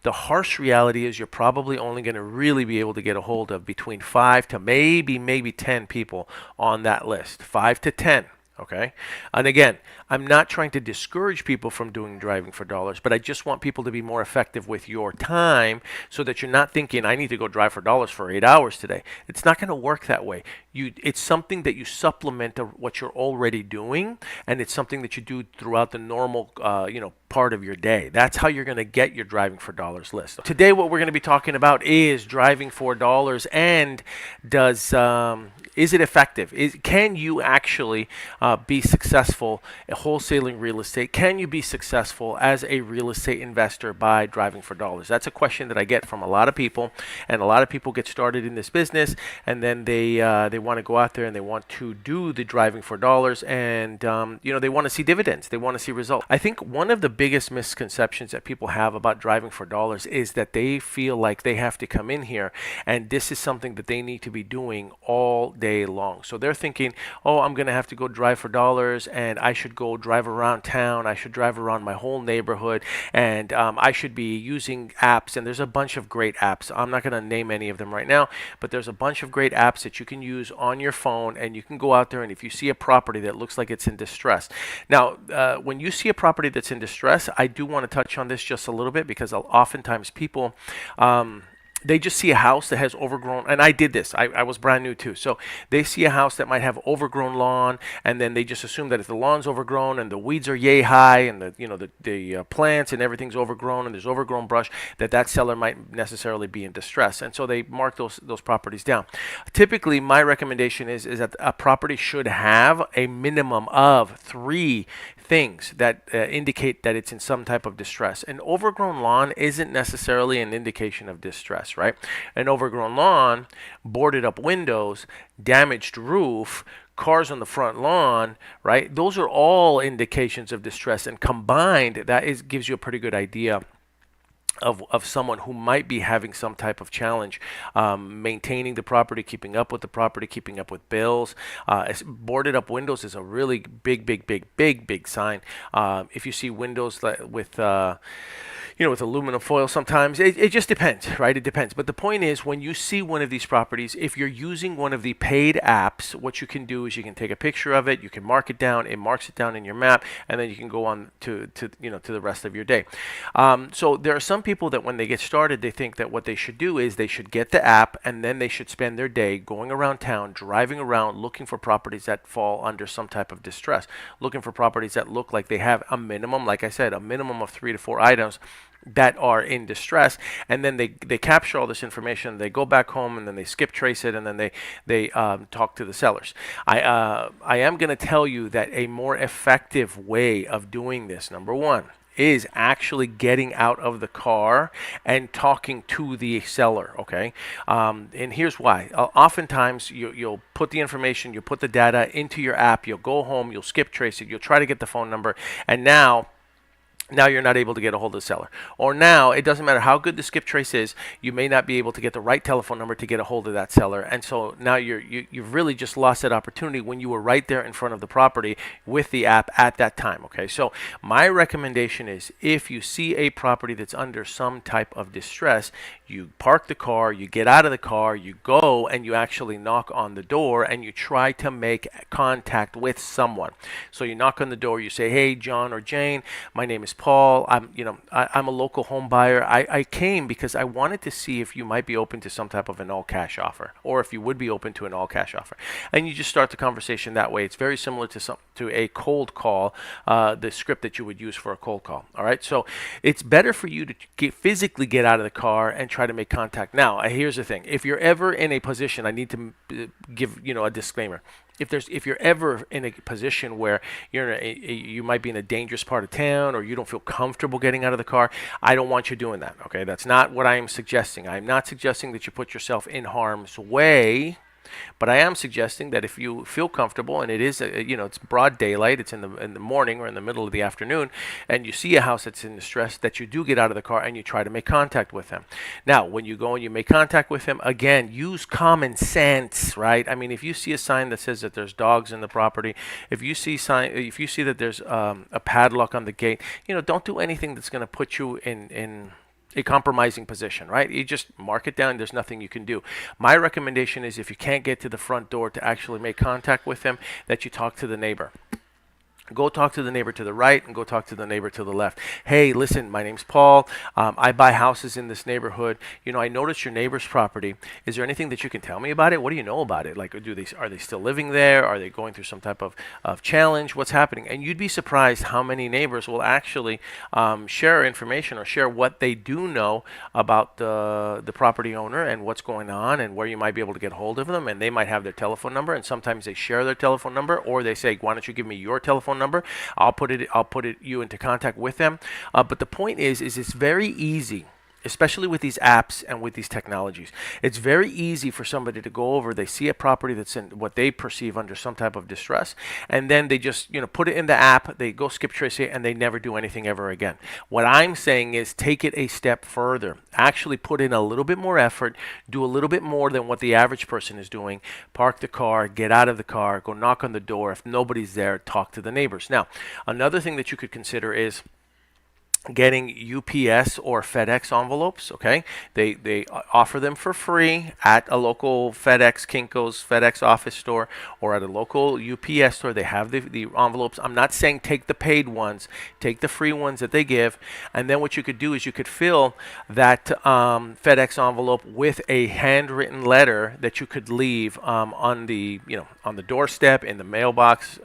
The harsh reality is you're probably only going to really be able to get a hold of between 5 to maybe 10 people on that list. 5 to 10. Okay. And again, I'm not trying to discourage people from doing driving for dollars, but I just want people to be more effective with your time so that you're not thinking, I need to go drive for dollars for 8 hours today. It's not going to work that way. It's something that you supplement of what you're already doing, and it's something that you do throughout the normal, part of your day. That's how you're going to get your driving for dollars list. Today, what we're going to be talking about is driving for dollars, and is it effective? Can you actually be successful at wholesaling real estate? Can you be successful as a real estate investor by driving for dollars? That's a question that I get from a lot of people, and a lot of people get started in this business, and then they want to go out there and they want to do the driving for dollars, and they want to see dividends. They want to see results. I think one of the biggest misconceptions that people have about driving for dollars is that they feel like they have to come in here, and this is something that they need to be doing all day long. So they're thinking, oh, I'm going to have to go drive for dollars, and I should go drive around town. I should drive around my whole neighborhood, and I should be using apps. And there's a bunch of great apps. I'm not going to name any of them right now, but there's a bunch of great apps that you can use on your phone, and you can go out there, and if you see a property that looks like it's in distress. Now, when you see a property that's in distress, I do want to touch on this just a little bit, because oftentimes people they just see a house that has overgrown, and I did this. I was brand new too. So they see a house that might have overgrown lawn, and then they just assume that if the lawn's overgrown and the weeds are yay high, and the plants and everything's overgrown, and there's overgrown brush, that seller might necessarily be in distress, and so they mark those properties down. Typically, my recommendation is that a property should have a minimum of 3 things that indicate that it's in some type of distress. An overgrown lawn isn't necessarily an indication of distress, right? An overgrown lawn, boarded up windows, damaged roof, cars on the front lawn, right? Those are all indications of distress, and combined, gives you a pretty good idea of someone who might be having some type of challenge maintaining the property, keeping up with the property, keeping up with bills. Boarded up windows is a really big sign. If you see windows with aluminum foil, sometimes it just depends, right? It depends. But the point is, when you see one of these properties, if you're using one of the paid apps, what you can do is you can take a picture of it, you can mark it down, it marks it down in your map, and then you can go on to the rest of your day. So there are some people that when they get started, they think that what they should do is they should get the app, and then they should spend their day going around town, driving around, looking for properties that fall under some type of distress, looking for properties that look like they have a minimum, like I said, a minimum of 3 to 4 items that are in distress, and then they capture all this information, they go back home, and then they skip trace it, and then they talk to the sellers. I am going to tell you that a more effective way of doing this, number one, is actually getting out of the car and talking to the seller, okay? And here's why. Oftentimes, you'll put the information, you'll put the data into your app, you'll go home, you'll skip trace it, you'll try to get the phone number, and now you're not able to get a hold of the seller. Or now, it doesn't matter how good the skip trace is, you may not be able to get the right telephone number to get a hold of that seller. And so now you've really just lost that opportunity when you were right there in front of the property with the app at that time, okay? So my recommendation is, if you see a property that's under some type of distress, you park the car, you get out of the car, you go and you actually knock on the door, and you try to make contact with someone. So you knock on the door, you say, hey, John or Jane, my name is Paul. I'm a local home buyer. I came because I wanted to see if you might be open to some type of an all cash offer, or if you would be open to an all cash offer. And you just start the conversation that way. It's very similar to a cold call, the script that you would use for a cold call. All right. So it's better for you to physically get out of the car and try to make contact. Now, here's the thing. If you're ever in a position, I need to give a disclaimer. If you're ever in a position where you might be in a dangerous part of town, or you don't feel comfortable getting out of the car, I don't want you doing that. Okay, that's not what I am suggesting. I am not suggesting that you put yourself in harm's way. But I am suggesting that if you feel comfortable, and it is, it's broad daylight, it's in the morning or in the middle of the afternoon, and you see a house that's in distress, that you do get out of the car and you try to make contact with them. Now, when you go and you make contact with them, again, use common sense, right? I mean, if you see a sign that says that there's dogs in the property, if you see that there's a padlock on the gate, don't do anything that's going to put you in a compromising position, right? You just mark it down. There's nothing you can do. My recommendation is if you can't get to the front door to actually make contact with them, that you talk to the neighbor. Go talk to the neighbor to the right and go talk to the neighbor to the left. Hey, listen, my name's Paul. I buy houses in this neighborhood. You know, I noticed your neighbor's property. Is there anything that you can tell me about it? What do you know about it? Like, are they still living there? Are they going through some type of challenge? What's happening? And you'd be surprised how many neighbors will actually share information or share what they do know about the property owner and what's going on and where you might be able to get hold of them. And they might have their telephone number. And sometimes they share their telephone number, or they say, why don't you give me your telephone number? I'll put you into contact with them. But the point is it's very easy, especially with these apps and with these technologies. It's very easy for somebody to go over, they see a property that's in what they perceive under some type of distress, and then they just, put it in the app, they go skip trace it, and they never do anything ever again. What I'm saying is take it a step further. Actually put in a little bit more effort, do a little bit more than what the average person is doing. Park the car, get out of the car, go knock on the door. If nobody's there, talk to the neighbors. Now, another thing that you could consider is getting UPS or FedEx envelopes. Okay, they offer them for free at a local FedEx, Kinko's FedEx office store, or at a local UPS store. They have the envelopes. I'm not saying take the paid ones, take the free ones that they give, and then what you could do is you could fill that FedEx envelope with a handwritten letter that you could leave on the on the doorstep, in the mailbox.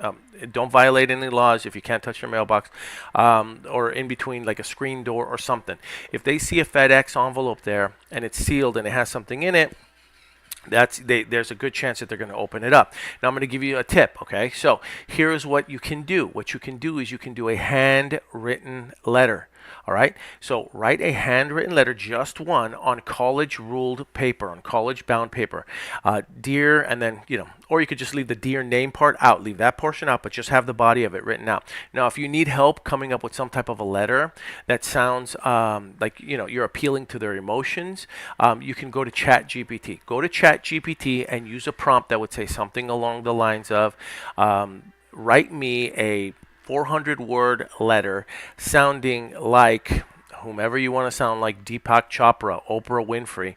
Don't violate any laws if you can't touch your mailbox, or in between like a screen door or something. If they see a FedEx envelope there and it's sealed and it has something in it, there's a good chance that they're going to open it up. Now I'm going to give you a tip, okay? So here's what you can do. What you can do is you can do a handwritten letter. All right, so write a handwritten letter, just one, on college ruled paper, on college bound paper. Dear, and then, or you could just leave the dear name part out, leave that portion out, but just have the body of it written out. Now, if you need help coming up with some type of a letter that sounds like, you're appealing to their emotions, you can go to ChatGPT. Go to ChatGPT and use a prompt that would say something along the lines of, write me a 400-word letter sounding like whomever you want to sound like, Deepak Chopra, Oprah Winfrey,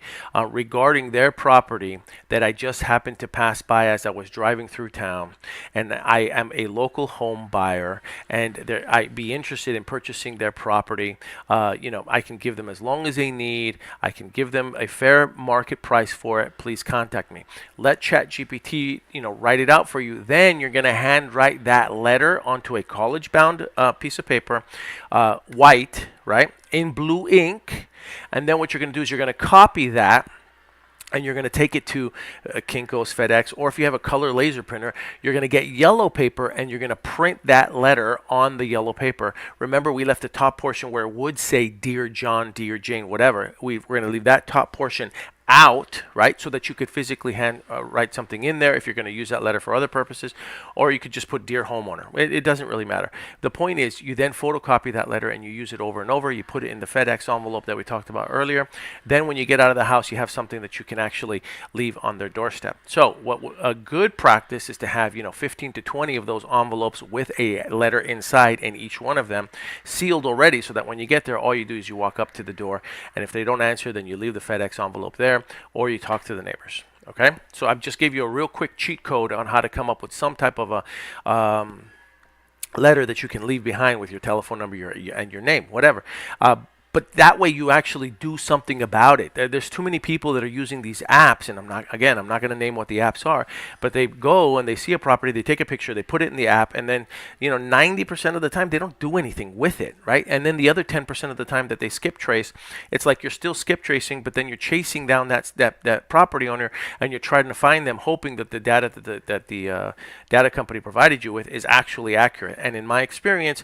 regarding their property that I just happened to pass by as I was driving through town, and I am a local home buyer, and I'd be interested in purchasing their property. I can give them as long as they need. I can give them a fair market price for it. Please contact me. Let ChatGPT, write it out for you. Then you're going to handwrite that letter onto a college-bound piece of paper, white, right, in blue ink, and then what you're going to do is you're going to copy that, and you're going to take it to Kinko's, FedEx, or if you have a color laser printer, you're going to get yellow paper and you're going to print that letter on the yellow paper. Remember, we left the top portion where it would say Dear John, Dear Jane, whatever. We're going to leave that top portion out, right, so that you could physically write something in there if you're going to use that letter for other purposes, or you could just put Dear Homeowner. It doesn't really matter. The point is you then photocopy that letter and you use it over and over. You put it in the FedEx envelope that we talked about earlier. Then when you get out of the house, you have something that you can actually leave on their doorstep. So what a good practice is to have 15 to 20 of those envelopes with a letter inside in each one of them, sealed already, so that when you get there, all you do is you walk up to the door, and if they don't answer, then you leave the FedEx envelope there, or you talk to the neighbors. Okay, so I've just gave you a real quick cheat code on how to come up with some type of a letter that you can leave behind with your telephone number, and your name, whatever. But that way you actually do something about it. There's too many people that are using these apps, and I'm not going to name what the apps are, but they go and they see a property, they take a picture, they put it in the app, and then 90% of the time they don't do anything with it, right? And then the other 10% of the time that they skip trace, it's like you're still skip tracing, but then you're chasing down that property owner, and you're trying to find them, hoping that the data that the data company provided you with is actually accurate. And in my experience,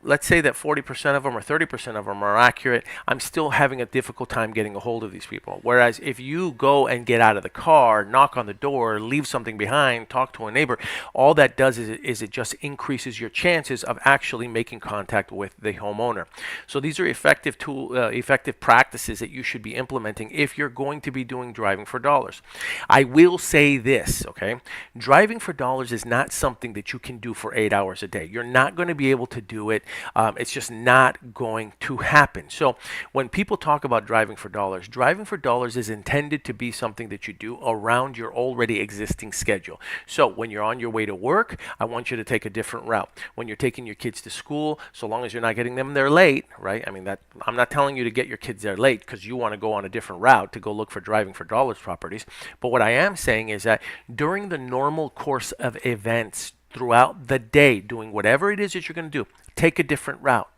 let's say that 40% of them or 30% of them are accurate, I'm still having a difficult time getting a hold of these people. Whereas if you go and get out of the car, knock on the door, leave something behind, talk to a neighbor, all that does is it just increases your chances of actually making contact with the homeowner. So these are effective practices that you should be implementing if you're going to be doing driving for dollars. I will say this, okay? Driving for dollars is not something that you can do for 8 hours a day. You're not going to be able to do it. It's just not going to happen. happen. So when people talk about driving for dollars is intended to be something that you do around your already existing schedule. So when you're on your way to work, I want you to take a different route. When you're taking your kids to school, so long as you're not getting them there late, right? I mean, that I'm not telling you to get your kids there late because you want to go on a different route to go look for driving for dollars properties. But what I am saying is that during the normal course of events throughout the day, doing whatever it is that you're going to do, take a different route.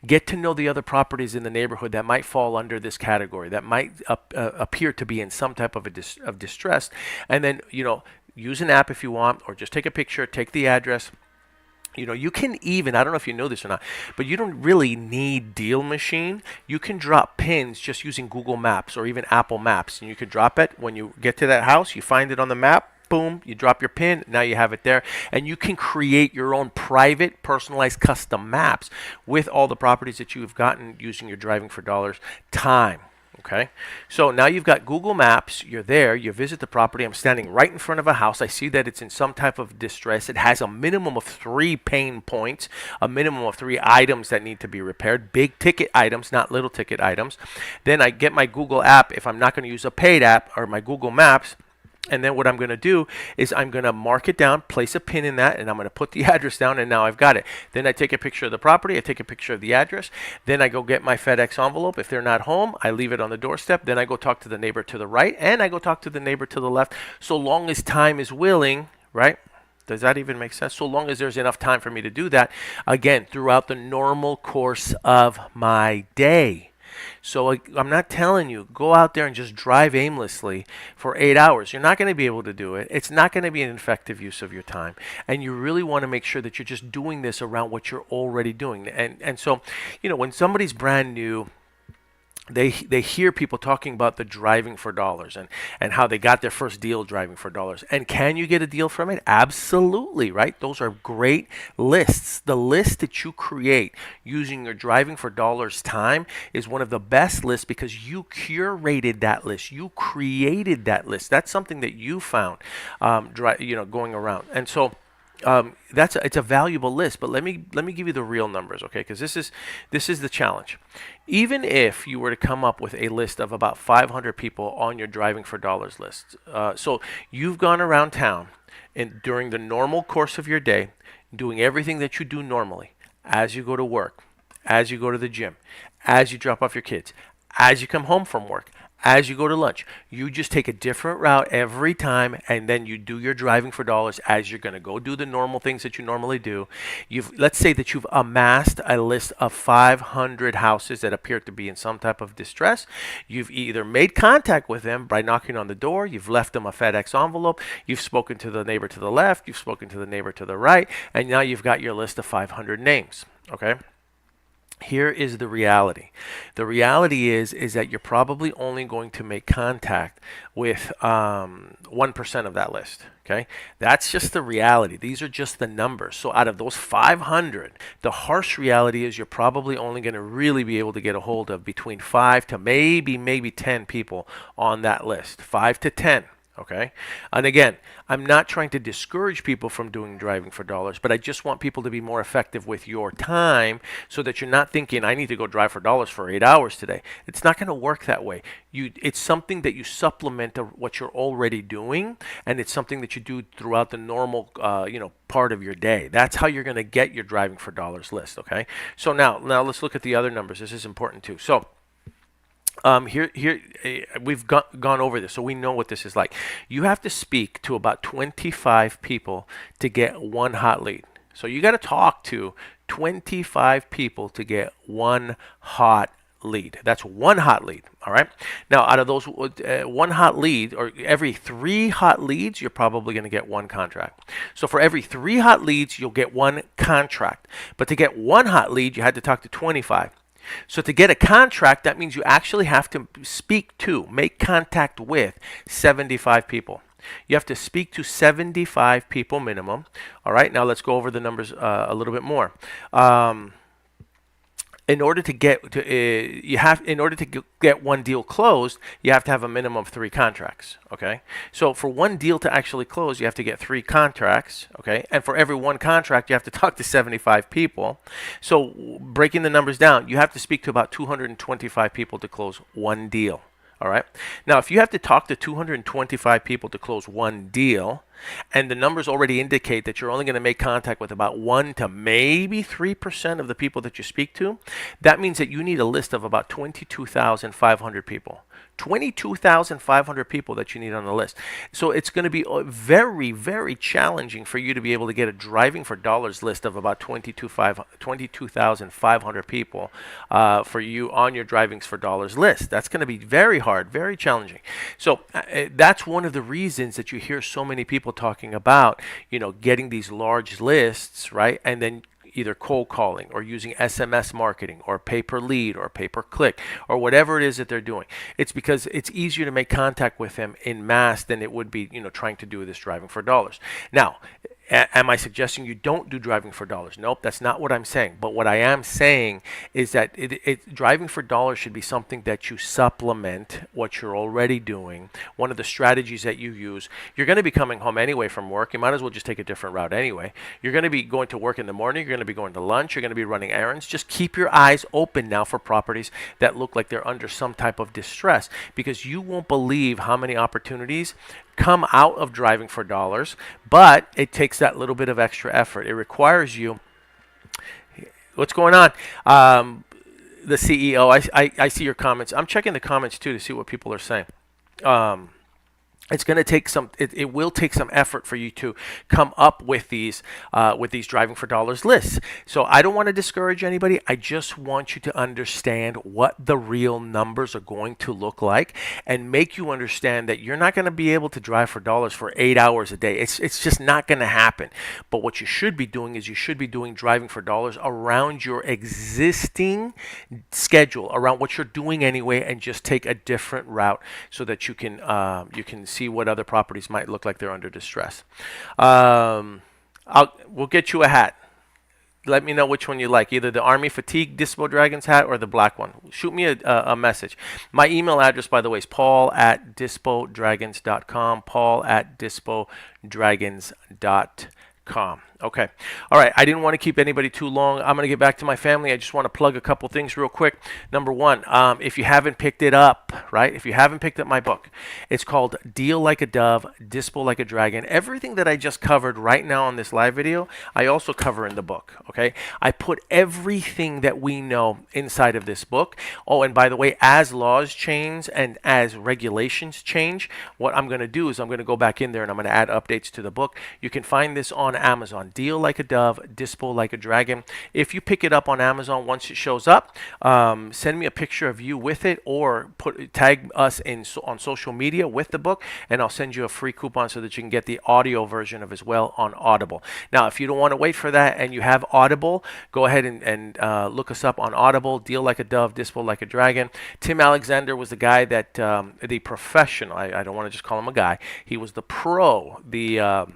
Get to know the other properties in the neighborhood that might fall under this category, that might appear to be in some type of of distress, and then use an app if you want, or just take a picture, take the address. You can even, I don't know if you know this or not, but you don't really need Deal Machine. You can drop pins just using Google Maps or even Apple Maps. And you can drop it when you get to that house, you find it on the map, boom, you drop your pin, now you have it there. And you can create your own private, personalized, custom maps with all the properties that you've gotten using your driving for dollars time. Okay, so now you've got Google Maps, you're there, you visit the property, I'm standing right in front of a house, I see that it's in some type of distress, it has a minimum of 3 pain points, a minimum of 3 items that need to be repaired, big ticket items, not little ticket items. Then I get my Google app, if I'm not going to use a paid app, or my Google Maps, and then what I'm going to do is I'm going to mark it down, place a pin in that, and I'm going to put the address down, and now I've got it. Then I take a picture of the property, I take a picture of the address, then I go get my FedEx envelope. If they're not home, I leave it on the doorstep, then I go talk to the neighbor to the right, and I go talk to the neighbor to the left, so long as time is willing, right? Does that even make sense? So long as there's enough time for me to do that, again, throughout the normal course of my day. So I'm not telling you, go out there and just drive aimlessly for 8 hours. You're not going to be able to do it. It's not going to be an effective use of your time. And you really want to make sure that you're just doing this around what you're already doing. And so, when somebody's brand new, they hear people talking about the driving for dollars and how they got their first deal driving for dollars. And can you get a deal from it? Absolutely, right? Those are great lists. The list that you create using your driving for dollars time is one of the best lists because you curated that list. You created that list. That's something that you found, going around. And so it's a valuable list, but let me give you the real numbers, okay? Because this is the challenge. Even if you were to come up with a list of about 500 people on your driving for dollars list, so you've gone around town and during the normal course of your day, doing everything that you do normally, as you go to work, as you go to the gym, as you drop off your kids, as you come home from work, as you go to lunch, you just take a different route every time, and then you do your driving for dollars as you're going to go do the normal things that you normally do. Let's say that you've amassed a list of 500 houses that appear to be in some type of distress. You've either made contact with them by knocking on the door, you've left them a FedEx envelope, you've spoken to the neighbor to the left, you've spoken to the neighbor to the right, and now you've got your list of 500 names, okay? Here is the reality. The reality is that you're probably only going to make contact with 1% of that list. Okay, that's just the reality. These are just the numbers. So out of those 500, the harsh reality is you're probably only going to really be able to get a hold of between 5 to maybe 10 people on that list. 5 to 10. Okay, and again, I'm not trying to discourage people from doing driving for dollars, but I just want people to be more effective with your time so that you're not thinking, I need to go drive for dollars for 8 hours today. It's not going to work that way. It's something that you supplement of what you're already doing, and it's something that you do throughout the normal, part of your day. That's how you're going to get your driving for dollars list. Okay, so now let's look at the other numbers. This is important too. So. We've gone over this, so we know what this is like. You have to speak to about 25 people to get one hot lead. So you got to talk to 25 people to get one hot lead. That's one hot lead. All right. Now, out of those one hot lead, or every 3 hot leads, you're probably going to get one contract. So for every 3 hot leads, you'll get one contract. But to get one hot lead, you had to talk to 25. So to get a contract, that means you actually have to make contact with 75 people. You have to speak to 75 people minimum. All right, now let's go over the numbers a little bit more. In order to get to in order to get one deal closed, you have to have a minimum of 3 contracts. Okay, so for one deal to actually close, you have to get 3 contracts. Okay, and for every one contract, you have to talk to 75 people. So breaking the numbers down, you have to speak to about 225 people to close one deal. All right. Now, if you have to talk to 225 people to close one deal, and the numbers already indicate that you're only going to make contact with about 1 to maybe 3% of the people that you speak to, that means that you need a list of about 22,500 people. 22,500 people that you need on the list. So it's going to be very, very challenging for you to be able to get a driving for dollars list of about 22,500 people for you on your drivings for dollars list. That's going to be very hard, very challenging. So that's one of the reasons that you hear so many people talking about, getting these large lists, right? And then either cold calling or using SMS marketing or pay per lead or pay per click or whatever it is that they're doing. It's because it's easier to make contact with them in mass than it would be, trying to do this driving for dollars. Now, am I suggesting you don't do driving for dollars? Nope, that's not what I'm saying. But what I am saying is that driving for dollars should be something that you supplement what you're already doing. One of the strategies that you use, you're going to be coming home anyway from work. You might as well just take a different route anyway. You're going to be going to work in the morning. You're going to be going to lunch. You're going to be running errands. Just keep your eyes open now for properties that look like they're under some type of distress, because you won't believe how many opportunities come out of driving for dollars, but it takes that little bit of extra effort. It requires you. What's going on? The CEO, I see your comments. I'm checking the comments too to see what people are saying. It's going to take some. It will take some effort for you to come up with these driving for dollars lists. So I don't want to discourage anybody. I just want you to understand what the real numbers are going to look like, and make you understand that you're not going to be able to drive for dollars for 8 hours a day. It's just not going to happen. But what you should be doing is you should be doing driving for dollars around your existing schedule, around what you're doing anyway, and just take a different route so that you can see what other properties might look like they're under distress. We'll get you a hat. Let me know which one you like, either the Army Fatigue Dispo Dragons hat or the black one. Shoot me a message. My email address, by the way, is paul@dispodragons.com, paul@dispodragons.com. Okay. All right. I didn't want to keep anybody too long. I'm going to get back to my family. I just want to plug a couple things real quick. Number one, if you haven't picked it up, right? If you haven't picked up my book, it's called Deal Like a Dove, Dispo Like a Dragon. Everything that I just covered right now on this live video, I also cover in the book. Okay. I put everything that we know inside of this book. Oh, and by the way, as laws change and as regulations change, what I'm going to do is I'm going to go back in there and I'm going to add updates to the book. You can find this on Amazon. Deal Like a Dove, Dispo Like a Dragon. If you pick it up on Amazon, once it shows up, send me a picture of you with it, or tag us on social media with the book, and I'll send you a free coupon so that you can get the audio version of as well on Audible. Now, if you don't want to wait for that and you have Audible, go ahead and look us up on Audible. Deal Like a Dove, Dispo Like a Dragon. Tim Alexander was the guy that the professional. I don't want to just call him a guy. He was the pro, the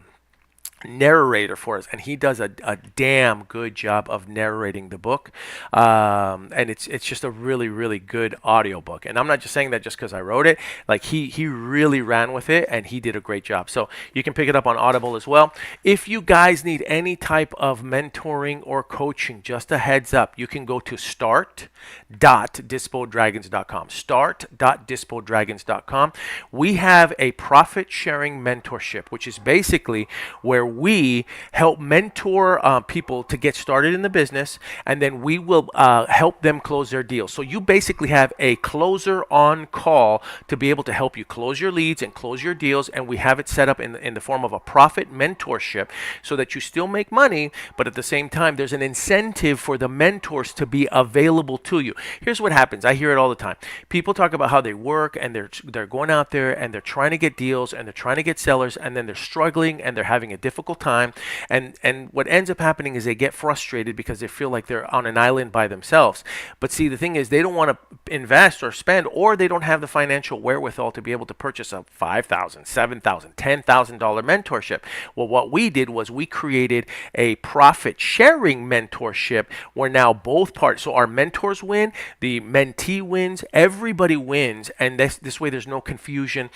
narrator for us, and he does a damn good job of narrating the book, and it's just a really, really good audiobook. And I'm not just saying that just because I wrote it. Like, he really ran with it, and he did a great job. So you can pick it up on Audible as well. If you guys need any type of mentoring or coaching, just a heads up, you can go to start.dispodragons.com, start.dispodragons.com. We have a profit sharing mentorship, which is basically where we help mentor people to get started in the business, and then we will help them close their deals. So you basically have a closer on call to be able to help you close your leads and close your deals, and we have it set up in the form of a profit mentorship so that you still make money, but at the same time there's an incentive for the mentors to be available to you. Here's what happens. I hear it all the time. People talk about how they work, and they're going out there and they're trying to get deals and they're trying to get sellers, and then they're struggling and they're having a difficult difficult time, and what ends up happening is they get frustrated because they feel like they're on an island by themselves. But see, the thing is, they don't want to invest or spend, or they don't have the financial wherewithal to be able to purchase a $5,000, $7,000, $10,000 mentorship. Well, what we did was we created a profit sharing mentorship where now both parts, so our mentors win, the mentee wins, everybody wins, and this way there's no confusion.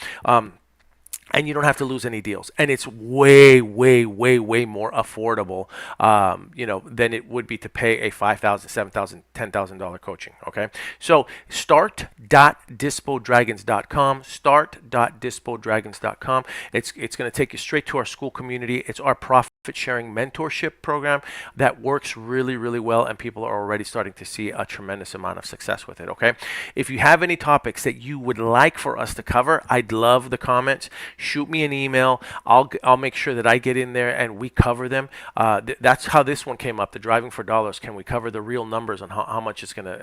And you don't have to lose any deals, and it's way, way, way, way more affordable, than it would be to pay a $5,000, $7,000, $10,000 coaching. Okay, so start.dispodragons.com. Start.dispodragons.com. It's going to take you straight to our school community. It's our profit sharing mentorship program that works really, really well, and people are already starting to see a tremendous amount of success with it. Okay, if you have any topics that you would like for us to cover, I'd love the comments. Shoot me an email. I'll make sure that I get in there and we cover them. That's how this one came up. The driving for dollars. Can we cover the real numbers on how much it's gonna,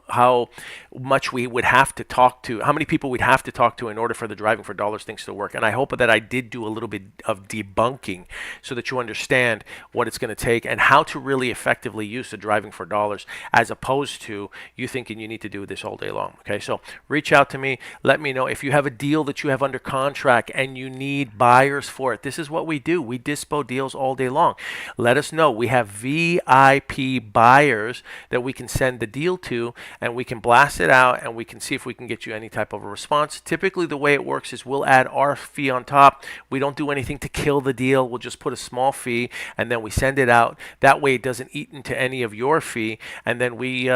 how much we would have to talk to, how many people we'd have to talk to in order for the driving for dollars things to work. And I hope that I did do a little bit of debunking so that you understand what it's going to take and how to really effectively use the driving for dollars, as opposed to you thinking you need to do this all day long. Okay, so reach out to me. Let me know if you have a deal that you have under contract and you need buyers for it. This is what we do. We dispo deals all day long. Let us know. We have VIP buyers that we can send the deal to, and we can blast it out, and we can see if we can get you any type of a response. Typically, the way it works is we'll add our fee on top. We don't do anything to kill the deal. We'll just put a small fee, and then we send it out. That way, it doesn't eat into any of your fee, and then we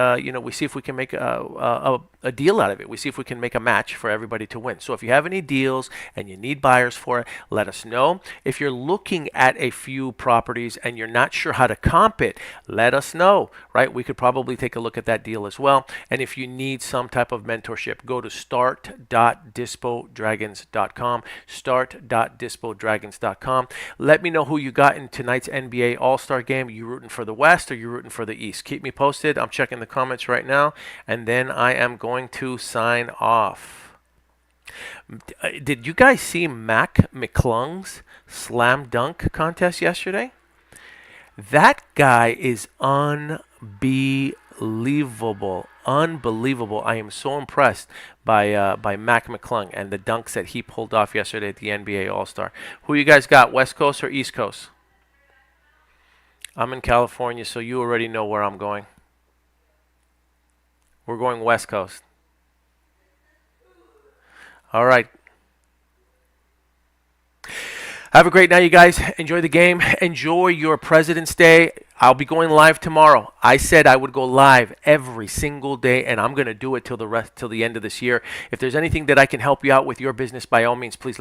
see if we can make a deal out of it. We see if we can make a match for everybody to win. So if you have any deals and you need buyers for it, let us know. If you're looking at a few properties and you're not sure how to comp it, let us know, right? We could probably take a look at that deal as well. And if you need some type of mentorship, go to start.dispodragons.com, start.dispodragons.com. Let me know who you got in tonight's NBA All-Star game. You rooting for the West or you rooting for the East? Keep me posted. I'm checking the comments right now, and then I am going to sign off. Did you guys see Mac McClung's slam dunk contest yesterday? That guy is unbelievable. Unbelievable. I am so impressed by Mac McClung and the dunks that he pulled off yesterday at the NBA All-Star. Who you guys got, West Coast or East Coast? I'm in California, so you already know where I'm going. We're going West Coast. All right. Have a great night, you guys. Enjoy the game. Enjoy your President's Day. I'll be going live tomorrow. I said I would go live every single day, and I'm going to do it till the end of this year. If there's anything that I can help you out with your business, by all means, please let me know.